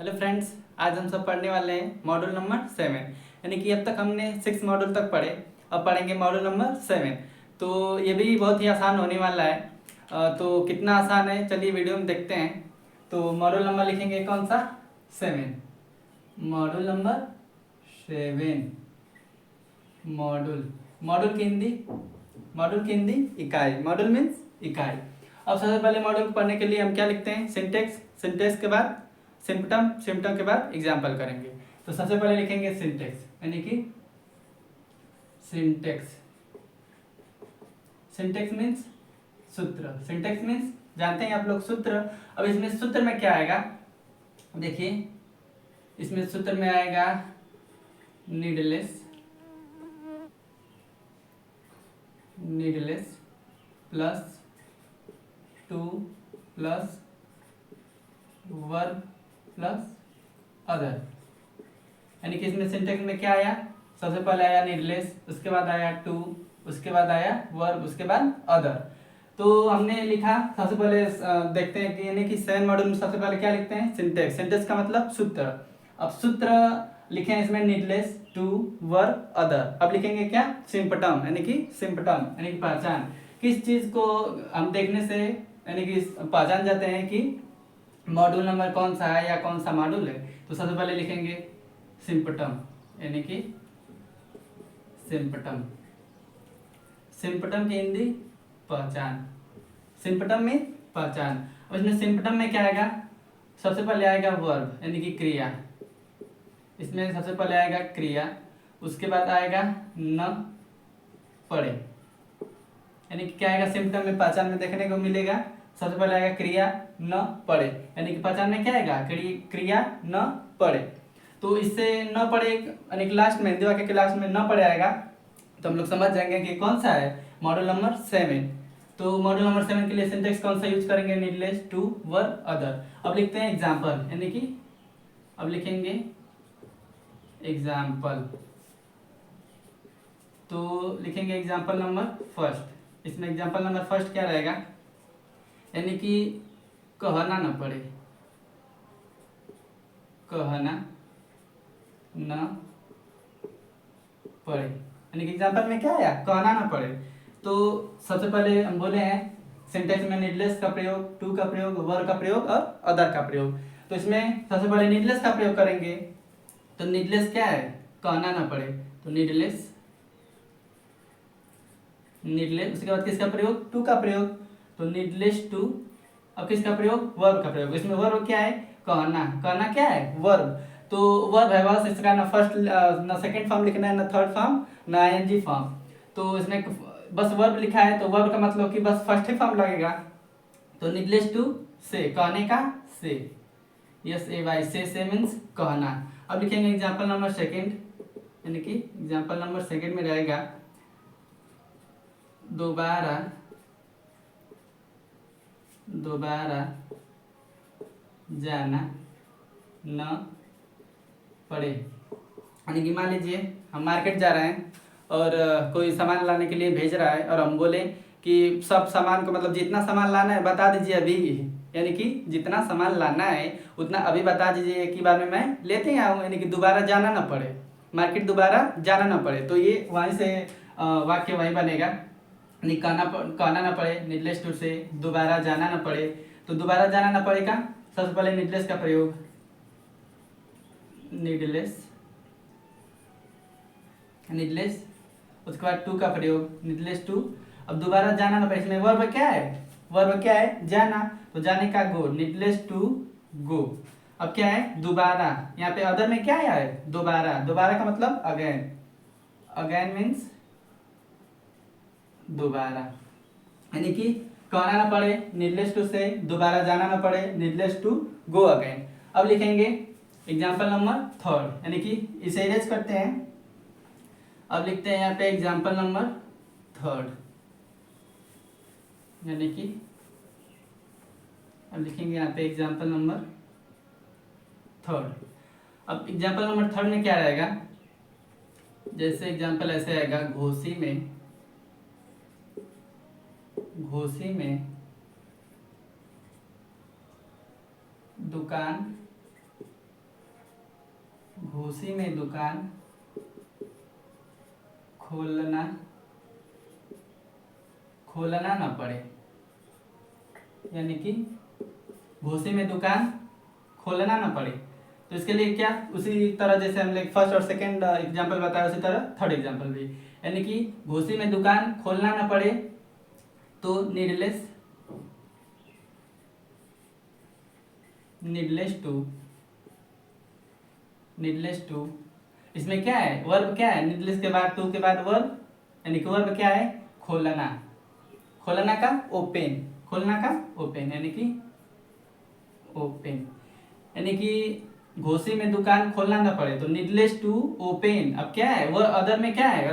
Hello friends, आज हम सब पढ़ने वाले हैं मॉड्यूल नंबर 7। यानी कि अब तक हमने 6 मॉड्यूल तक पढ़े, अब पढ़ेंगे मॉड्यूल नंबर 7। तो ये भी बहुत ही आसान होने वाला है। तो कितना आसान है चलिए वीडियो में देखते हैं। तो मॉड्यूल नंबर लिखेंगे कौन सा? 7। Module number 7। मॉड्यूल मॉड्यूल की हिंदी इकाई। मॉड्यूल मीन्स इकाई। अब सबसे पहले मॉड्यूल को पढ़ने के लिए हम क्या लिखते हैं? सिंटेक्स। सिंटेक्स के बाद सिम्पटम, सिम्पटम के बाद एग्जाम्पल करेंगे। तो सबसे पहले लिखेंगे सिंटेक्स, यानी कि सिंटेक्स। सिंटेक्स मीन्स सूत्र। सिंटेक्स मीन्स जानते हैं आप लोग सूत्र। अब इसमें सूत्र में क्या आएगा? देखिए, इसमें सूत्र में आएगा needless, needless plus two plus verb plus other. यानी कि इसमें सिंटेक्स में क्या आया? सबसे पहले आया नीडलेस, उसके बाद आया टू, उसके बाद आया वर्ब, उसके बाद अदर। तो हमने लिखा सबसे पहले देखते हैं कि यानी कि 7 मॉड्यूल में सबसे पहले क्या लिखते हैं? सिंटेक्स। सिंटेक्स का मतलब सूत्र। अब सूत्र लिखे हैं इसमें नीडलेस, टू, वर्ब, अदर। अब लिखेंगे क्या? सिम्पटम, यानी कि सिम्पटम यानी कि पहचान। किस चीज को हम देखने से यानी कि पहचान जाते हैं कि मॉड्यूल नंबर कौन सा है या कौन सा मॉड्यूल है? तो सबसे पहले लिखेंगे सिम्पटम, यानी कि सिम्पटम। सिम्पटम की हिंदी पहचान। सिम्पटम में पहचान। और इसमें सिम्पटम में क्या आएगा? सबसे पहले आएगा वर्ब, यानी कि क्रिया। इसमें सबसे पहले आएगा क्रिया, उसके बाद आएगा न पढ़े। यानी कि क्या आएगा सिम्पटम में? पहचान में देखने को मिलेगा सबसे पहले आएगा क्रिया न पढ़े, यानी कि पहचान में क्या आएगा? क्रिया न पढ़े। तो इससे न पढ़े यानी कि लास्ट में हिंदी वाक्य के लास्ट में न पढ़े आएगा, तो हम लोग समझ जाएंगे कि कौन सा है मॉड्यूल नंबर 7। तो मॉड्यूल नंबर 7 के लिए सिंटेक्स कौन सा यूज करेंगे? Needless, to, verb, other. अब लिखते हैं एग्जाम्पल, यानी कि अब लिखेंगे एग्जाम्पल। तो लिखेंगे एग्जाम्पल नंबर फर्स्ट। इसमें एग्जाम्पल नंबर फर्स्ट क्या रहेगा? यानी कि कहना न पड़े, कहना न पड़े। यानी कि एग्जाम्पल में क्या आया? कहना न पड़े। तो सबसे पहले हम बोले हैं सिंटेक्स में नीडलेस का प्रयोग, टू का प्रयोग, वर का प्रयोग और अदर का प्रयोग। तो इसमें सबसे पहले नीडलेस का प्रयोग करेंगे। तो नीडलेस क्या है? कहना न पड़े। तो नीडलेस, नीडलेस। उसके बाद किसका प्रयोग? टू का प्रयोग। तो नीडलेस टू। अब किसका प्रयोग? वर्ब का प्रयोग। इसमें वर्ब क्या है? कहना। कहना क्या है? वर्ब। तो वर्ब है बस, इसका ना फर्स्ट ना सेकंड फॉर्म लिखना है, ना थर्ड फॉर्म, ना आईएनजी फॉर्म। तो इसमें बस वर्ब लिखा है, तो वर्ब का मतलब कि बस फर्स्ट ही फॉर्म लगेगा। तो नीडलेस टू से, कहने का से, यस ए वाई, से मीन्स कहना। अब लिखेंगे एग्जाम्पल नंबर सेकेंड, यानी कि एग्जाम्पल नंबर सेकेंड में रहेगा दोबारा, दोबारा जाना न पड़े। यानी कि मान लीजिए हम मार्केट जा रहे हैं और कोई सामान लाने के लिए भेज रहा है, और हम बोले कि सब सामान को मतलब जितना सामान लाना है बता दीजिए अभी, यानी कि जितना सामान लाना है उतना अभी बता दीजिए, एक ही बार में मैं लेते ही आऊँ, यानी कि दोबारा जाना ना पड़े, मार्केट दोबारा जाना ना पड़े। तो ये वहीं से वाक्य वही बनेगा, यानी कहना ना पड़े, नीडलेस टू से दोबारा जाना ना पड़े। तो दोबारा जाना ना पड़ेगा, सबसे पहले नीडलेस का प्रयोग, नीडलेस, नीडलेस। उसके बाद टू का प्रयोग, नीडलेस टू। अब दोबारा जाना ना पड़े, इसमें वर्ब क्या है? वर्ब क्या है? जाना। तो जाने का गो, नीडलेस टू गो। अब क्या है? दोबारा। यहाँ पे अदर में क्या आया है? दोबारा। दोबारा का मतलब अगेन, अगेन मीन्स दोबारा। यानी कि कहना ना पड़े, नीडलेस टू से, दोबारा जाना ना पड़े, नीडलेस टू गो अगेन। अब लिखेंगे एग्जाम्पल नंबर थर्ड, यानी कि इसे इरेज करते हैं। अब लिखते हैं यहाँ पे एग्जाम्पल नंबर थर्ड, यानी कि अब लिखेंगे यहाँ पे एग्जाम्पल नंबर थर्ड। अब एग्जाम्पल नंबर थर्ड में क्या रहेगा? जैसे एग्जाम्पल ऐसे आएगा, घोसी में, घोसी में दुकान घुसी में दुकान खोलना ना पड़े, यानी कि घुसी में दुकान खोलना ना पड़े। तो इसके लिए क्या, उसी तरह जैसे हम लोग फर्स्ट और सेकंड एग्जांपल बताया उसी तरह थर्ड एग्जांपल भी, यानी कि घुसी में दुकान खोलना ना पड़े तो नीडलेस टू। इसमें क्या है, वर्ब क्या है, नीडलेस के बाद टू के बाद वर्ब, यानी कि वर्ब क्या है, खोलना का ओपन, यानी कि ओपन, यानी कि घोसी में दुकान खोलना ना पड़े तो नीडलेस टू ओपन। अब क्या है, वह अदर में क्या है,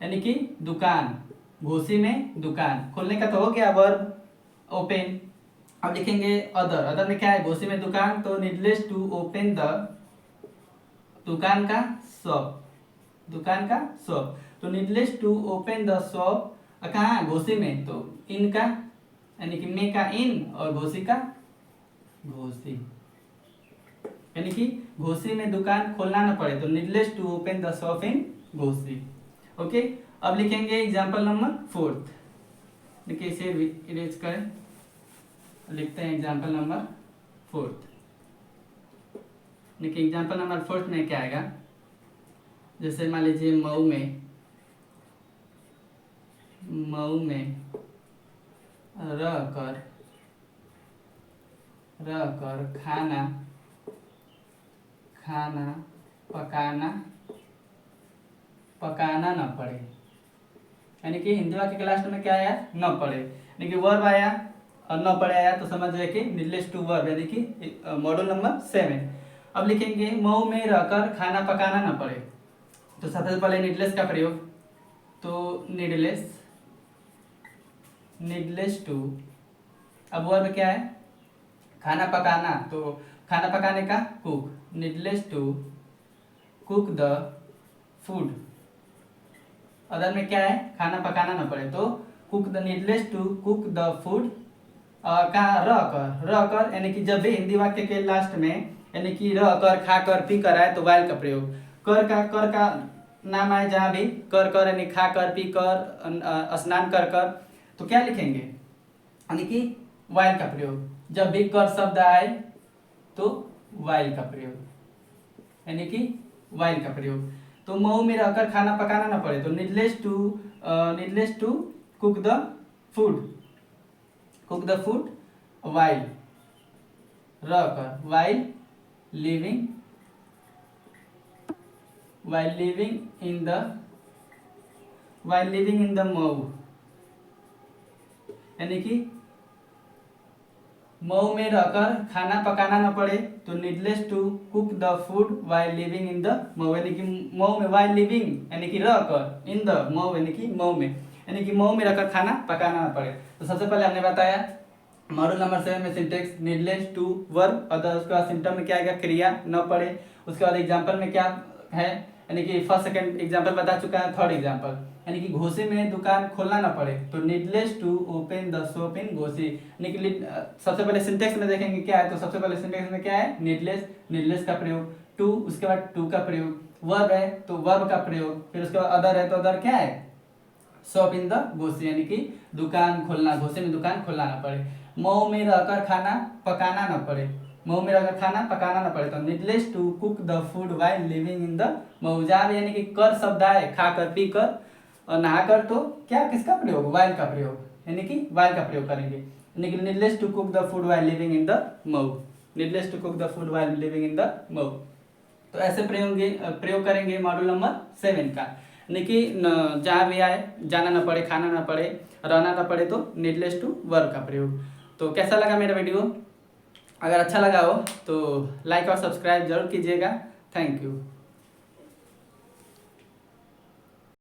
यानी कि दुकान, घोसी में दुकान, खोलने का तो हो गया वर्ब ओपन। अब लिखेंगे अदर में क्या है, घोसी में दुकान, तो नीडलेस टू ओपन द दुकान का शॉप, तो needless to open the shop कहाँ, घोसी में, तो इन का, यानी कि मे का इन और घोसी का घोसी, यानी कि घोसी में दुकान खोलना ना पड़े तो needless to open the shop in Ghosi. Okay, अब लिखेंगे एग्जांपल नंबर 4। देखिए इसे इरेज करें, लिखते हैं एग्जांपल नंबर 4। देखिए एग्जांपल नंबर 4 में क्या आएगा, जैसे मान लीजिए मऊ में रह कर खाना पकाना न पड़े, यानी कि हिंदी वाक्य के लास्ट में क्या आया, न पड़े, यानी कि वर्ब आया और न पड़े आया, तो समझ जाए कि नीडलेस टू वर्ब, यानी कि मॉड्यूल नंबर 7। अब लिखेंगे मऊ में रहकर खाना पकाना न पड़े, तो सबसे पहले नीडलेस का प्रयोग, तो नीडलेस टू, अब वर्ब क्या है, खाना पकाना, तो खाना पकाने का cook, needless to cook the food. Other में क्या है, खाना पकाना ना पड़े तो cook the, needless to cook the food कहाँ, रह कर, यानी कि जब भी हिंदी वाक्य के लास्ट में, यानी कि रह कर, खा कर, पी कर आए तो वाइल का प्रयोग, कर का नाम आए जहाँ भी, कर यानी खा कर, पी कर, स्नान कर, तो क्या लिखेंगे, यानी कि वाइल का प्रयोग, जब भी कर शब्द आए तो वाइल का प्रयोग, यानी कि वाइल का प्रयोग। तो मऊ में रहकर खाना पकाना ना पड़े तो needless to cook the food while रहकर, while living in the Mau, यानी कि मऊ में रहकर खाना पकाना न पड़े तो needless to cook the food while living in the Mau, यानी कि मऊ में, वाइल लिविंग यानी कि रहकर, इन द मऊ यानी कि मऊ में, यानी कि मऊ में रहकर खाना पकाना न पड़े। तो सबसे पहले हमने बताया मॉड्यूल नंबर 7 में syntax needless to verb, other, उसके बाद सिम्टम में क्या आएगा, क्रिया न पड़े, उसके बाद एग्जाम्पल में क्या है, यानी कि फर्स्ट सेकंड एग्जाम्पल बता चुका है, थर्ड एग्जाम्पल, यानी कि घोसी में दुकान खोलना ना पड़े तो needless to open the shop in Ghosi, यानी कि सबसे पहले सिंटेक्स में देखेंगे क्या है, तो सबसे पहले सिंटेक्स में क्या है, नीडलेस का प्रयोग, टू, उसके बाद टू का प्रयोग, वर्ब है तो वर्ब का प्रयोग, फिर उसके बाद अदर है तो अदर क्या है, शॉप इन द घोसी, यानी कि दुकान खोलना, घोसी में दुकान खोलना ना पड़े। मऊ में रहकर खाना पकाना ना पड़े, मऊ में रहकर खाना पकाना ना पड़े तो needless to cook the food while living in the Mau, जहाँ भी यानी कि कर शब्द आए, खा कर, पी कर और नहा कर, तो क्या, किसका प्रयोग, वाइल का प्रयोग, यानी कि वाइल का प्रयोग करेंगे, यानी कि needless to cook the food while living in the Mau, needless to cook the food while living in the Mau. तो ऐसे प्रयोग करेंगे मॉड्यूल नंबर 7 का, यानी कि जहाँ भी आए, जाना ना पड़े, खाना ना पड़े, रहना ना पड़े तो नीडलेस टू वर्ब का प्रयोग। तो कैसा लगा मेरा वीडियो, अगर अच्छा लगा हो तो लाइक और सब्सक्राइब जरूर कीजिएगा। Thank you.